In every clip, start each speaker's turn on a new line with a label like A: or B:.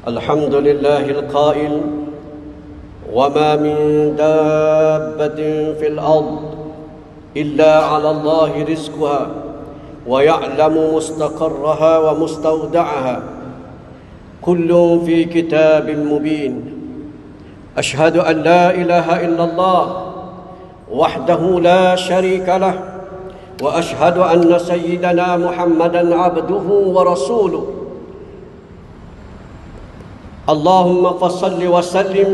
A: الحمد لله القائل وما من دابة في الأرض إلا على الله رزقها ويعلم مستقرها ومستودعها كل في كتاب مبين أشهد أن لا إله إلا الله وحده لا شريك له وأشهد أن سيدنا محمدا عبده ورسوله اللهم فصل وسلم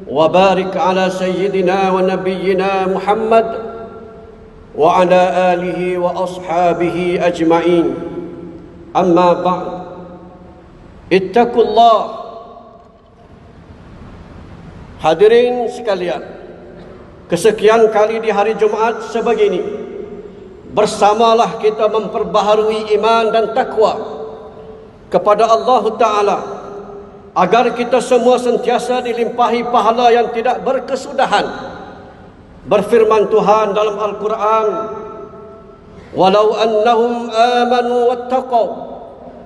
A: وبارك على سيدنا ونبينا محمد وعلى آله وأصحابه أجمعين أما بعد اتقوا الله. Hadirin sekalian, kesekian kali di hari Jumaat sebegini, bersamalah kita memperbaharui iman dan takwa kepada Allah Ta'ala, agar kita semua sentiasa dilimpahi pahala yang tidak berkesudahan. Berfirman Tuhan dalam Al-Quran, walau annahum amanu wattaqaw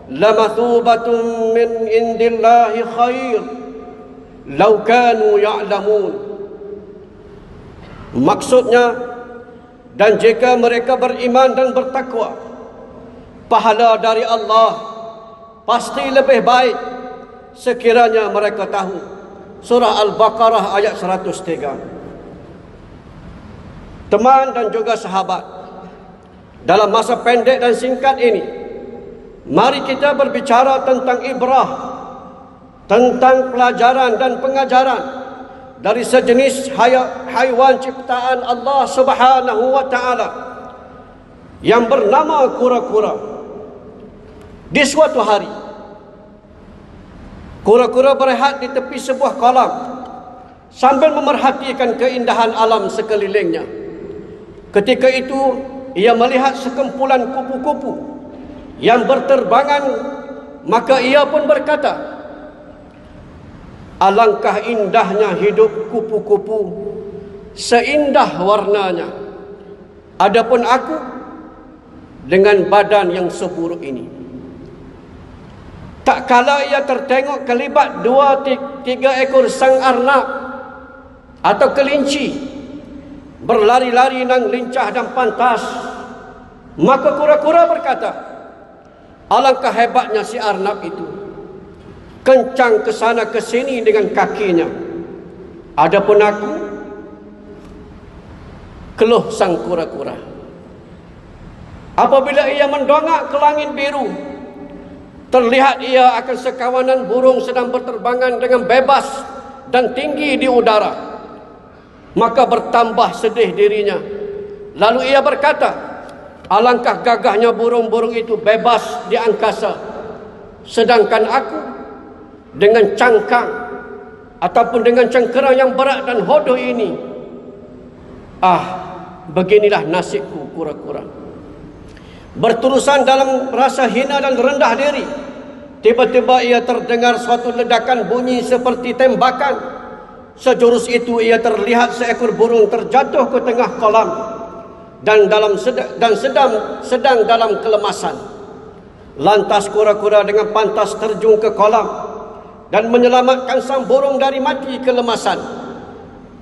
A: lamathubatun min indillahi khair law kanu ya'lamun. Maksudnya, dan jika mereka beriman dan bertakwa, pahala dari Allah pasti lebih baik sekiranya mereka tahu. Surah Al-Baqarah ayat 103. Teman dan juga sahabat, dalam masa pendek dan singkat ini, mari kita berbicara tentang ibrah, tentang pelajaran dan pengajaran dari sejenis haiwan ciptaan Allah Subhanahu wa Ta'ala yang bernama kura-kura. Di suatu hari, kura-kura berehat di tepi sebuah kolam sambil memerhatikan keindahan alam sekelilingnya. Ketika itu, ia melihat sekumpulan kupu-kupu yang berterbangan, maka ia pun berkata, alangkah indahnya hidup kupu-kupu, seindah warnanya. Adapun aku dengan badan yang seburuk ini. Tak kala ia tertengok kelibat 2-3 ekor sang arnab atau kelinci berlari-lari dengan lincah dan pantas, maka kura-kura berkata, alangkah hebatnya si arnab itu, kencang ke sana ke sini dengan kakinya. Adapun aku, keluh sang kura-kura, apabila ia mendongak ke langit biru, terlihat ia akan sekawanan burung sedang berterbangan dengan bebas dan tinggi di udara. Maka bertambah sedih dirinya. Lalu ia berkata, alangkah gagahnya burung-burung itu bebas di angkasa, sedangkan aku dengan cangkang ataupun dengan cengkerang yang berat dan hodoh ini, beginilah nasibku kura-kura. Berterusan dalam rasa hina dan rendah diri, tiba-tiba ia terdengar suatu ledakan bunyi seperti tembakan. Sejurus itu ia terlihat seekor burung terjatuh ke tengah kolam dan sedang dalam kelemasan. Lantas kura-kura dengan pantas terjun ke kolam dan menyelamatkan sang burung dari mati kelemasan.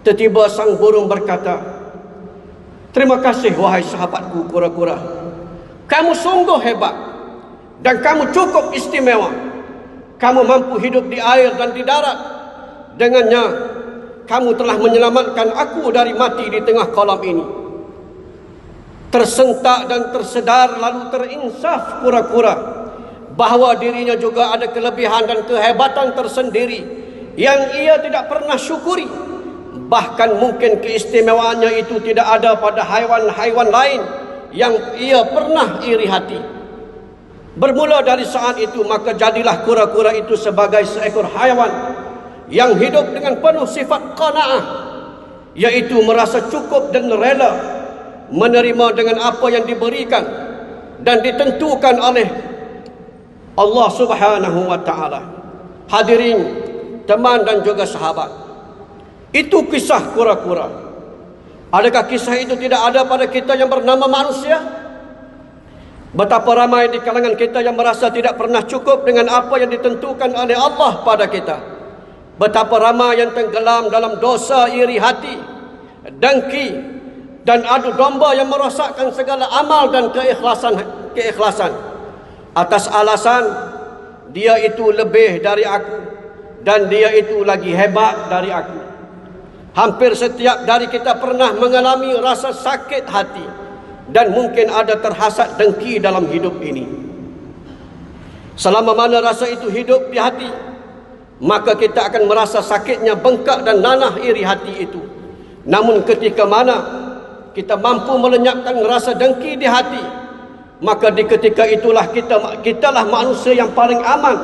A: Tiba-tiba sang burung berkata, terima kasih wahai sahabatku kura-kura. Kamu sungguh hebat dan kamu cukup istimewa. Kamu mampu hidup di air dan di darat. Dengannya kamu telah menyelamatkan aku dari mati di tengah kolam ini. Tersentak dan tersedar lalu terinsaf kura-kura bahawa dirinya juga ada kelebihan dan kehebatan tersendiri yang ia tidak pernah syukuri. Bahkan mungkin keistimewaannya itu tidak ada pada haiwan-haiwan lain yang ia pernah iri hati. Bermula dari saat itu, maka jadilah kura-kura itu sebagai seekor haiwan yang hidup dengan penuh sifat qanaah, yaitu merasa cukup dan rela menerima dengan apa yang diberikan dan ditentukan oleh Allah Subhanahu wa Ta'ala. Hadirin, teman dan juga sahabat, itu kisah kura-kura. Adakah kisah itu tidak ada pada kita yang bernama manusia? Betapa ramai di kalangan kita yang merasa tidak pernah cukup dengan apa yang ditentukan oleh Allah pada kita. Betapa ramai yang tenggelam dalam dosa, iri hati, dengki dan adu domba yang merosakkan segala amal dan keikhlasan atas alasan dia itu lebih dari aku dan dia itu lagi hebat dari aku. Hampir setiap dari kita pernah mengalami rasa sakit hati dan mungkin ada terhasad dengki dalam hidup ini. Selama mana rasa itu hidup di hati, maka kita akan merasa sakitnya bengkak dan nanah iri hati itu. Namun ketika mana kita mampu melenyapkan rasa dengki di hati, maka di ketika itulah kitalah manusia yang paling aman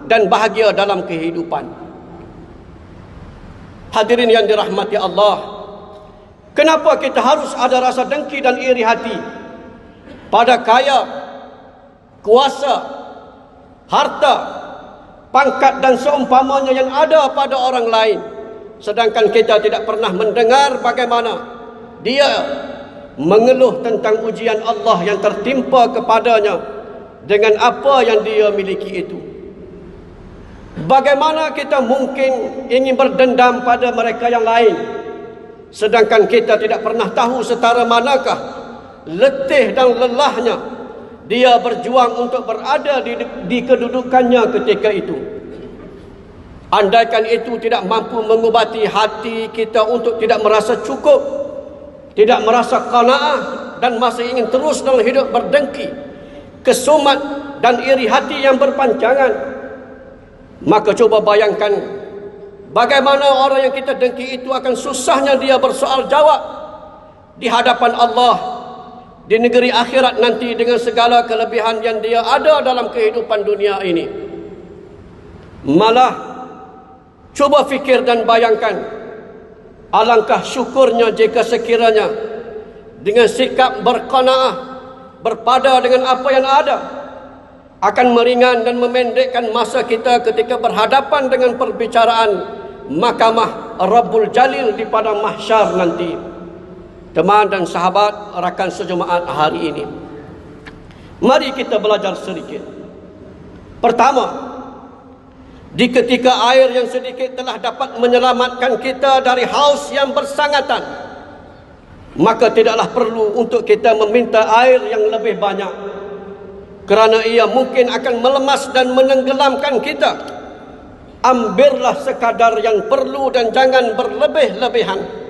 A: dan bahagia dalam kehidupan. Hadirin yang dirahmati Allah, kenapa kita harus ada rasa dengki dan iri hati pada kaya, kuasa, harta, pangkat dan seumpamanya yang ada pada orang lain, sedangkan kita tidak pernah mendengar bagaimana dia mengeluh tentang ujian Allah yang tertimpa kepadanya dengan apa yang dia miliki itu. Bagaimana kita mungkin ingin berdendam pada mereka yang lain, sedangkan kita tidak pernah tahu setara manakah letih dan lelahnya dia berjuang untuk berada di kedudukannya ketika itu. Andaikan itu tidak mampu mengubati hati kita untuk tidak merasa cukup, tidak merasa qanaah dan masih ingin terus dalam hidup berdengki, kesumat dan iri hati yang berpanjangan, maka coba bayangkan bagaimana orang yang kita dengki itu akan susahnya dia bersoal jawab di hadapan Allah di negeri akhirat nanti dengan segala kelebihan yang dia ada dalam kehidupan dunia ini. Malah coba fikir dan bayangkan, alangkah syukurnya jika sekiranya dengan sikap berqanaah, berpada dengan apa yang ada, akan meringan dan memendekkan masa kita ketika berhadapan dengan perbicaraan mahkamah Rabbul Jalil di padang mahsyar nanti. Teman dan sahabat rakan sejemaat hari ini, mari kita belajar sedikit. Pertama, di ketika air yang sedikit telah dapat menyelamatkan kita dari haus yang bersangatan, maka tidaklah perlu untuk kita meminta air yang lebih banyak, kerana ia mungkin akan melemas dan menenggelamkan kita. Ambillah sekadar yang perlu dan jangan berlebih-lebihan.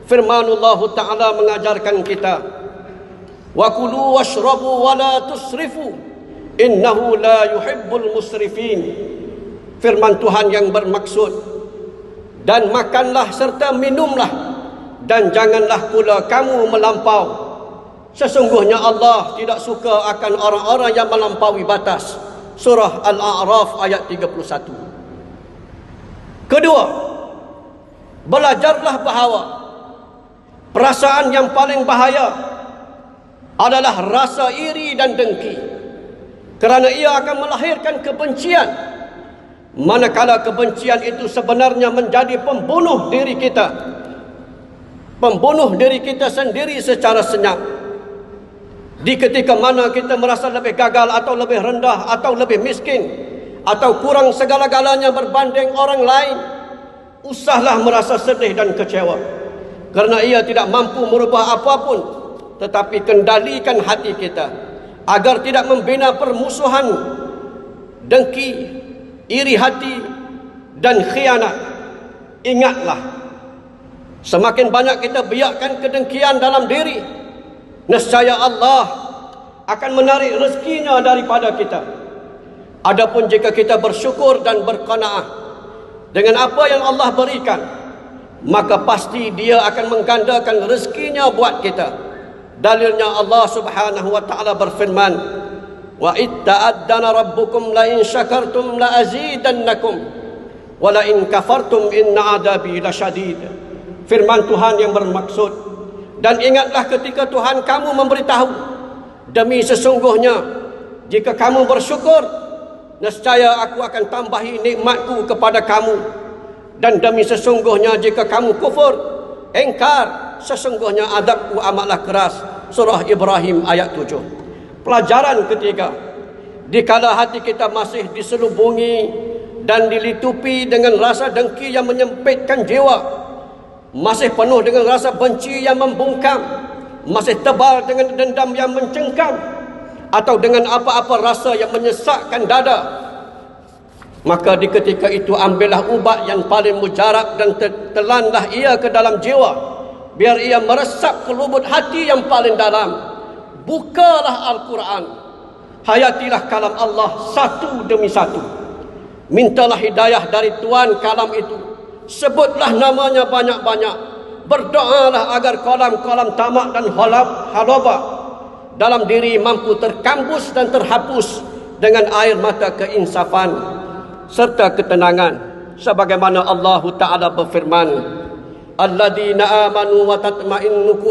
A: Firmanullah Ta'ala mengajarkan kita, wa kulu washrabu wa la tusrifu innahu la yuhibbul musrifin. Firman Tuhan yang bermaksud, dan makanlah serta minumlah dan janganlah pula kamu melampau. Sesungguhnya Allah tidak suka akan orang-orang yang melampaui batas. Surah Al-A'raf ayat 31. Kedua, belajarlah bahawa perasaan yang paling bahaya adalah rasa iri dan dengki, kerana ia akan melahirkan kebencian, manakala kebencian itu sebenarnya menjadi pembunuh diri kita sendiri secara senyap. Di ketika mana kita merasa lebih gagal atau lebih rendah atau lebih miskin atau kurang segala-galanya berbanding orang lain, usahlah merasa sedih dan kecewa, kerana ia tidak mampu merubah apapun. Tetapi kendalikan hati kita agar tidak membina permusuhan, dengki, iri hati dan khianat. Ingatlah, semakin banyak kita biarkan kedengkian dalam diri, nescaya Allah akan menarik rezekinya daripada kita. Adapun jika kita bersyukur dan berqanaah dengan apa yang Allah berikan, maka pasti Dia akan menggandakan rezekinya buat kita. Dalilnya Allah Subhanahu wa taala berfirman, wa itta'addana rabbukum la in syakartum la azidannakum wa la in kafartum inna adabi lasyadid. Firman Tuhan yang bermaksud, dan ingatlah ketika Tuhan kamu memberitahu, demi sesungguhnya jika kamu bersyukur, nescaya aku akan tambahi nikmatku kepada kamu, dan demi sesungguhnya jika kamu kufur, engkar, sesungguhnya adabku amatlah keras. Surah Ibrahim ayat 7. Pelajaran ketiga, dikala hati kita masih diselubungi dan dilitupi dengan rasa dengki yang menyempitkan jiwa, masih penuh dengan rasa benci yang membungkam, masih tebal dengan dendam yang mencengkam, atau dengan apa-apa rasa yang menyesakkan dada, maka di ketika itu ambillah ubat yang paling mujarab dan telanlah ia ke dalam jiwa, biar ia meresap ke lubuk hati yang paling dalam. Bukalah Al-Quran, hayatilah kalam Allah satu demi satu. Mintalah hidayah dari Tuhan kalam itu, sebutlah namanya banyak-banyak. Berdoalah agar kalam-kalam tamak dan halabah dalam diri mampu terkambus dan terhapus dengan air mata keinsafan serta ketenangan, sebagaimana Allah Ta'ala berfirman, alladzina amanu wa tatma'innu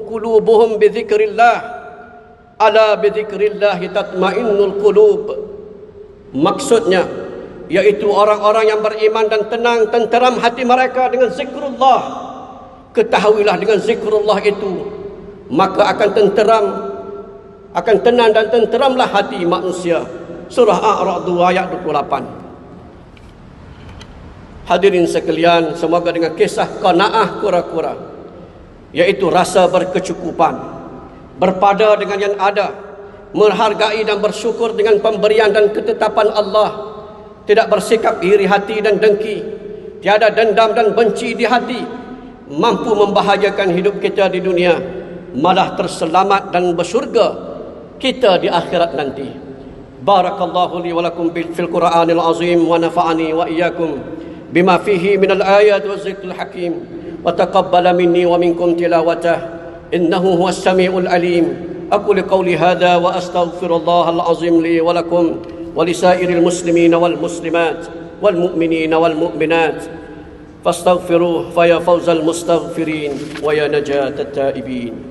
A: qulubuhum bi dzikrillah, ala bi dzikrillah tatma'innul qulub. Maksudnya yaitu orang-orang yang beriman dan tenang tenteram hati mereka dengan zikrullah. Ketahuilah dengan zikrullah itu maka akan tenang dan tenteramlah hati manusia. Surah A'raf 2 ayat 28. Hadirin sekalian, semoga dengan kisah qanaah kura-kura, yaitu rasa berkecukupan, berpada dengan yang ada, menghargai dan bersyukur dengan pemberian dan ketetapan Allah, tidak bersikap iri hati dan dengki, tiada dendam dan benci di hati, mampu membahagiakan hidup kita di dunia, malah terselamat dan bersyurga kita di akhirat nanti. Barakallahu li wa lakum fil Qur'anil azim wa nafa'ani wa iyyakum bima fihi minal ayat wa zikril hakim wa taqabbala minni wa minkum tilawatah innahu huwas samiul alim. Aqulu qawli hadha wa astaghfirullahal azim li wa lakum wa lisairil muslimina wal muslimat wal mu'minina wal mu'minat fastaghfiruhu fa ya fawzal mustaghfirin wa ya najatat taibin.